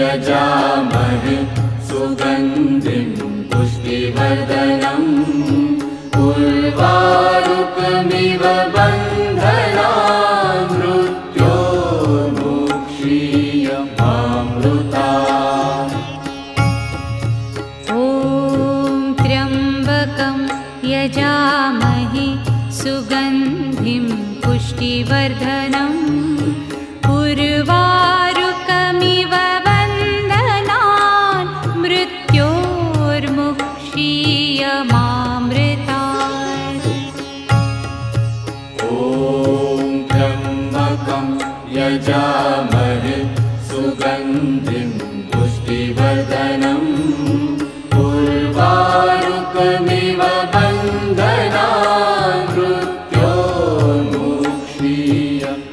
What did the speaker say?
यजामहे सुगन्धिं पुष्टिवर्धनम् उर्वारुकमिव बन्धनान् मृत्योर्मुक्षीयमामृतात्। ॐ त्र्यम्बकं यजामहे सुगन्धिं पुष्टिवर्धनम् उर्वारुकमिव बन्धनान् मृत्योर्मुक्षीयमामृतात्। ॐ त्र्यम्बकं यजामहे